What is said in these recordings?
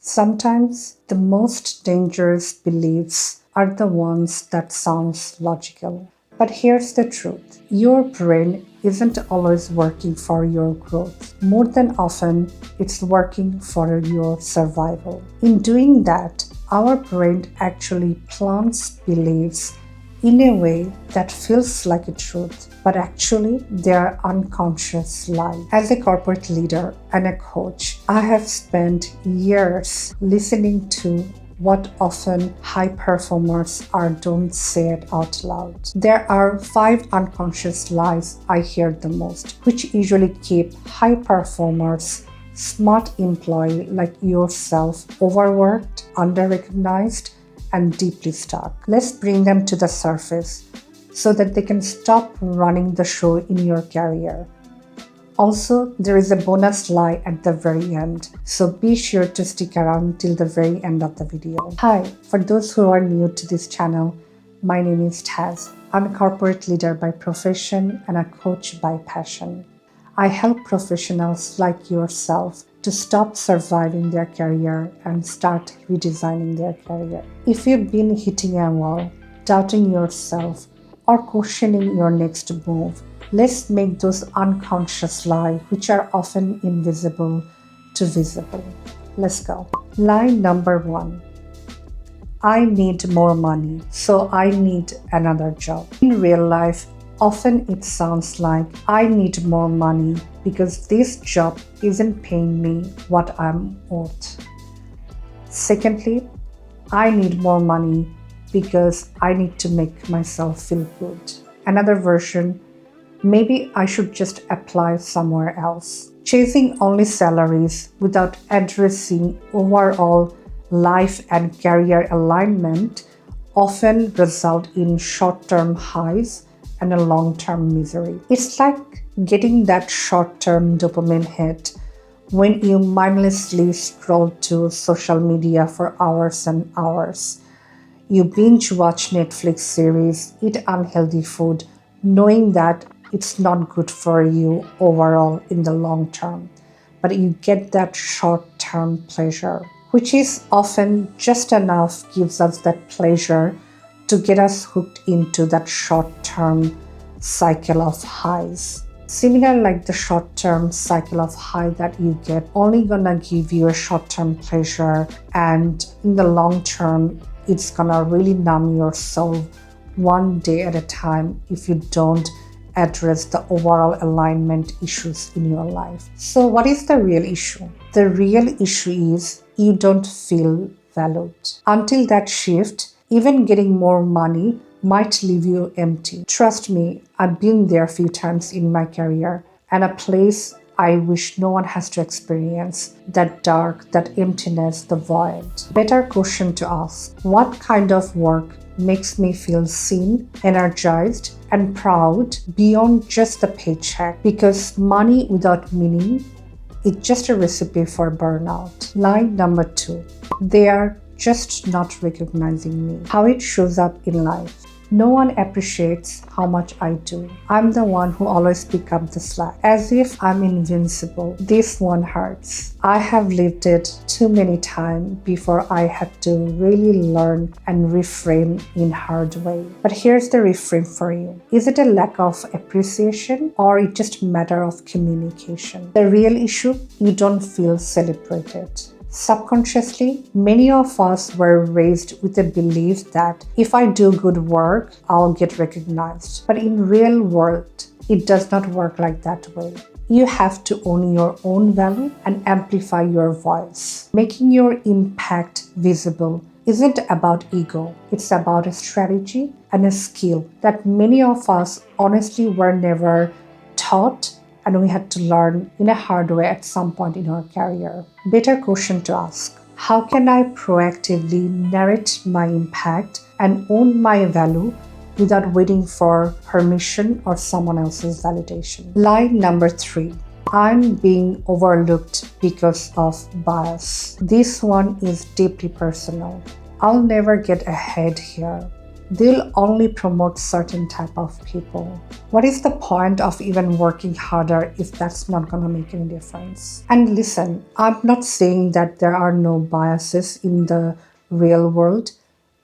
Sometimes the most dangerous beliefs are the ones that sounds logical. But here's the truth. Your brain isn't always working for your growth. More than often, it's working for your survival. In doing that, our brain actually plants beliefs in a way that feels like a truth, but actually they are unconscious lies. As a corporate leader and a coach, I have spent years listening to what often high performers don't say it out loud. There are 5 unconscious lies I hear the most, which usually keep high performers, smart employee like yourself, overworked, under-recognized, and deeply stuck. Let's bring them to the surface so that they can stop running the show in your career. Also, there is a bonus lie at the very end, so be sure to stick around till the very end of the video. Hi, for those who are new to this channel, my name is Taz. I'm a corporate leader by profession and a coach by passion. I help professionals like yourself to stop surviving their career and start redesigning their career. If you've been hitting a wall, doubting yourself, or questioning your next move, let's make those unconscious lies, which are often invisible, to visible. Let's go. Lie number 1. I need more money, so I need another job. In real life, often it sounds like I need more money because this job isn't paying me what I'm worth. Secondly, I need more money because I need to make myself feel good. Another version, maybe I should just apply somewhere else. Chasing only salaries without addressing overall life and career alignment often result in short-term highs and a long-term misery. It's like getting that short-term dopamine hit when you mindlessly scroll to social media for hours and hours. You binge watch Netflix series, eat unhealthy food, knowing that it's not good for you overall in the long term. But you get that short-term pleasure, which is often just enough gives us that pleasure to get us hooked into that short-term cycle of highs. Similar like the short-term cycle of high that you get only gonna give you a short-term pleasure, and in the long term, it's gonna really numb your soul one day at a time if you don't address the overall alignment issues in your life. So what is the real issue? The real issue is you don't feel valued. Until that shift, even getting more money might leave you empty. Trust me, I've been there a few times in my career, and a place I wish no one has to experience, that dark, that emptiness, the void. Better question to ask, what kind of work makes me feel seen, energized, and proud beyond just the paycheck? Because money without meaning is just a recipe for burnout. Lie number 2. They are just not recognizing me. How it shows up in life. No one appreciates how much I do. I'm the one who always picks up the slack, as if I'm invincible. This one hurts. I have lived it too many times before I had to really learn and reframe in hard way. But here's the reframe for you. Is it a lack of appreciation, or it just a matter of communication? The real issue, you don't feel celebrated. Subconsciously, many of us were raised with the belief that if I do good work, I'll get recognized. But in real world, it does not work like that way. You have to own your own value and amplify your voice. Making your impact visible isn't about ego. It's about a strategy and a skill that many of us honestly were never taught, and we had to learn in a hard way at some point in our career. Better question to ask. How can I proactively narrate my impact and own my value without waiting for permission or someone else's validation? Lie number 3. I'm being overlooked because of bias. This one is deeply personal. I'll never get ahead here. they'll only promote certain type of people. What is the point of even working harder if that's not going to make any difference? And listen, I'm not saying that there are no biases in the real world.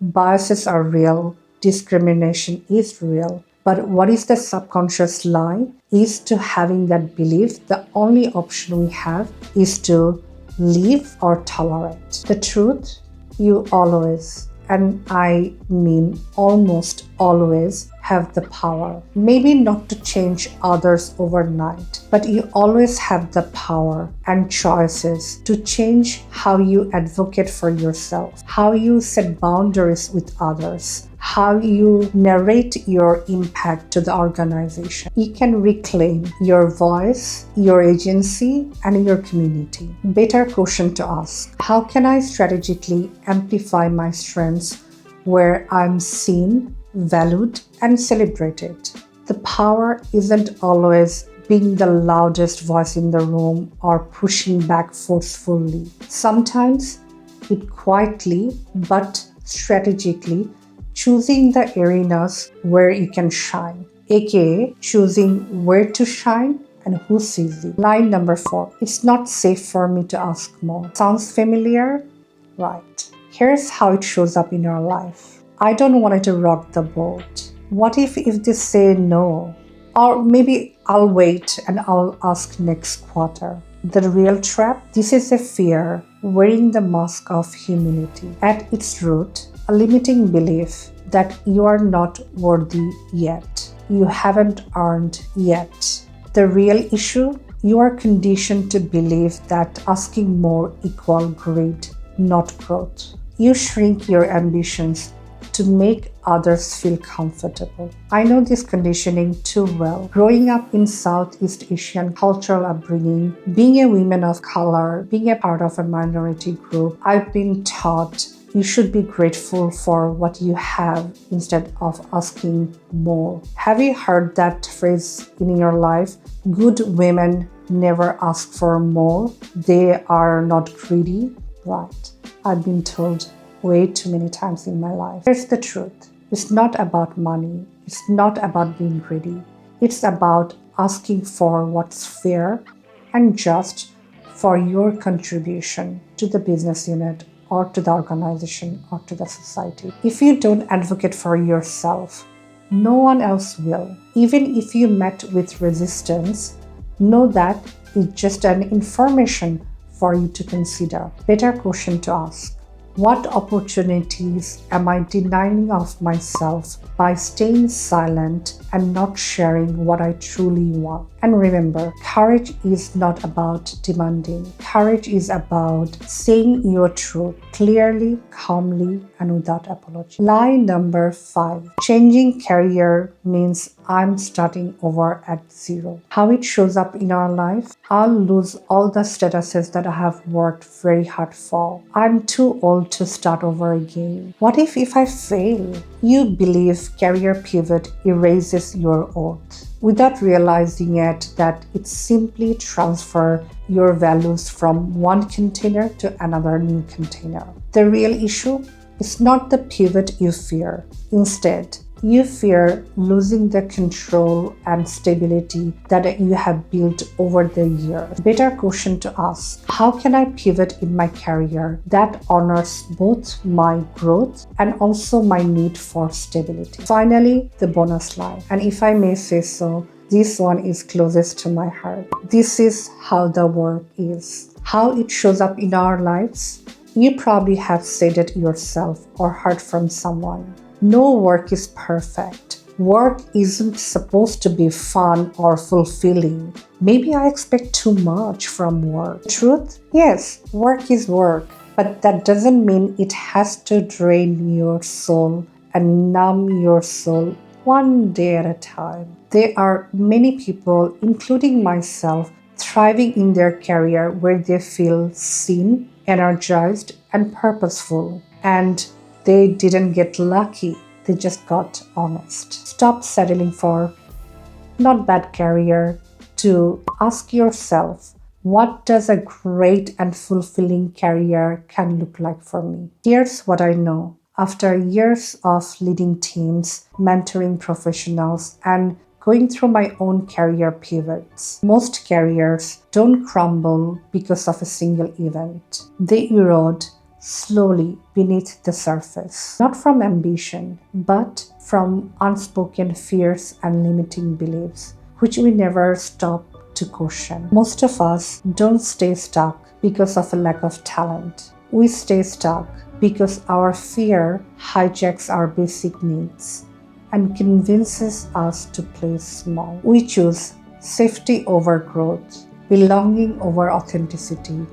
Biases are real, discrimination is real. But what is the subconscious lie is to having that belief the only option we have is to live or tolerate. The truth, you always, and I mean almost always, have the power. Maybe not to change others overnight, but you always have the power and choices to change how you advocate for yourself, how you set boundaries with others, how you narrate your impact to the organization. You can reclaim your voice, your agency, and your community. Better question to ask: how can I strategically amplify my strengths where I'm seen, valued, and celebrated? The power isn't always being the loudest voice in the room or pushing back forcefully. Sometimes it quietly but strategically choosing the arenas where you can shine, aka choosing where to shine and who sees you. Line number 4. It's not safe for me to ask more. Sounds familiar? Right. Here's how it shows up in your life. I don't want it to rock the boat. What if they say no? Or maybe I'll wait and I'll ask next quarter. The real trap? This is a fear wearing the mask of humility. At its root, a limiting belief that you are not worthy yet. You haven't earned yet. The real issue? You are conditioned to believe that asking more equals greed, not growth. You shrink your ambitions to make others feel comfortable. I know this conditioning too well. Growing up in Southeast Asian cultural upbringing, being a woman of color, being a part of a minority group, I've been taught you should be grateful for what you have instead of asking more. Have you heard that phrase in your life? Good women never ask for more. They are not greedy. Right. I've been told way too many times in my life. Here's the truth. It's not about money. It's not about being greedy. It's about asking for what's fair and just for your contribution to the business unit or to the organization or to the society. If you don't advocate for yourself, no one else will. Even if you met with resistance, know that it's just an information for you to consider. Better question to ask: what opportunities am I denying of myself by staying silent and not sharing what I truly want? And remember, courage is not about demanding. Courage is about saying your truth clearly, calmly, and without apology. Lie number 5. Changing career means I'm starting over at zero. How it shows up in our life? I'll lose all the statuses that I have worked very hard for. I'm too old to start over again. What if I fail? You believe career pivot erases your oath, without realizing that it simply transfers your values from one container to another new container. The real issue is not the pivot you fear. Instead, you fear losing the control and stability that you have built over the years. Better question to ask: how can I pivot in my career that honors both my growth and also my need for stability? Finally, the bonus line. And if I may say so, this one is closest to my heart. This is how the work is. How it shows up in our lives? You probably have said it yourself or heard from someone. No work is perfect. Work isn't supposed to be fun or fulfilling. Maybe I expect too much from work. Truth? Yes, work is work, but that doesn't mean it has to drain your soul and numb your soul one day at a time. There are many people, including myself, thriving in their career where they feel seen, energized, and purposeful. And they didn't get lucky, they just got honest. Stop settling for not bad career to ask yourself, what does a great and fulfilling career can look like for me? Here's what I know. After years of leading teams, mentoring professionals, and going through my own career pivots, most careers don't crumble because of a single event. They erode slowly beneath the surface, not from ambition, but from unspoken fears and limiting beliefs, which we never stop to question. Most of us don't stay stuck because of a lack of talent. We stay stuck because our fear hijacks our basic needs and convinces us to play small. We choose safety over growth, belonging over authenticity,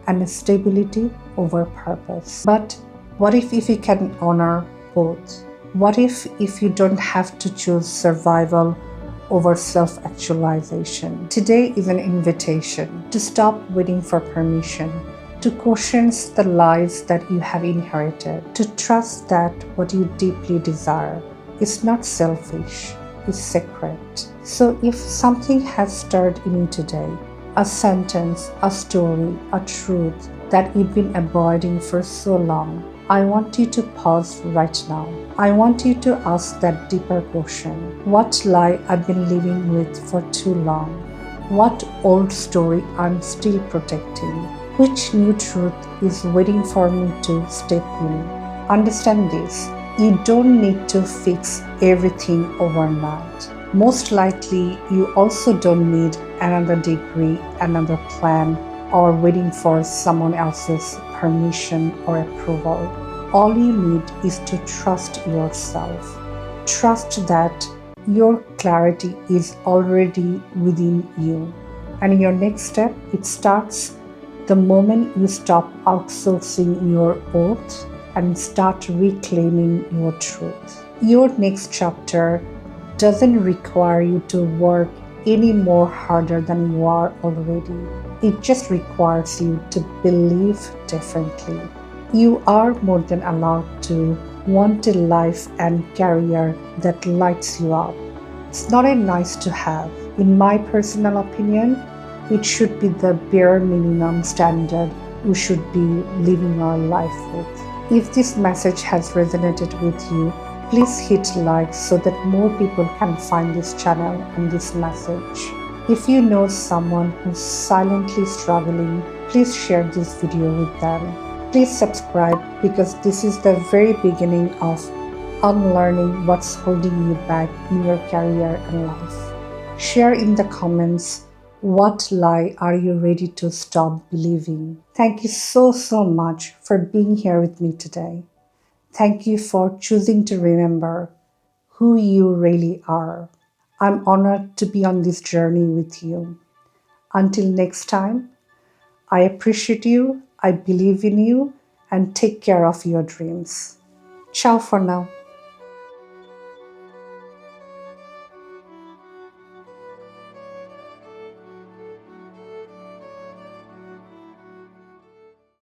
and stability over purpose. But what if you can honor both? What if you don't have to choose survival over self actualization? Today is an invitation to stop waiting for permission, to question the lies that you have inherited, to trust that what you deeply desire is not selfish, it's sacred. So if something has stirred in you today, a sentence, a story, a truth that you've been avoiding for so long, I want you to pause right now. I want you to ask that deeper question. What lie I've been living with for too long? What old story I'm still protecting? Which new truth is waiting for me to step in? Understand this. You don't need to fix everything overnight. Most likely, you also don't need another degree, another plan, or waiting for someone else's permission or approval. All you need is to trust yourself. Trust that your clarity is already within you. And your next step, it starts the moment you stop outsourcing your oath and start reclaiming your truth. Your next chapter doesn't require you to work any more harder than you are already. It just requires you to believe differently. You are more than allowed to want a life and career that lights you up. It's not a nice to have. In my personal opinion, it should be the bare minimum standard we should be living our life with. If this message has resonated with you, please hit like so that more people can find this channel and this message. If you know someone who's silently struggling, please share this video with them. Please subscribe because this is the very beginning of unlearning what's holding you back in your career and life. Share in the comments what lie are you ready to stop believing. Thank you so much for being here with me today. Thank you for choosing to remember who you really are. I'm honored to be on this journey with you. Until next time, I appreciate you, I believe in you, and take care of your dreams. Ciao for now.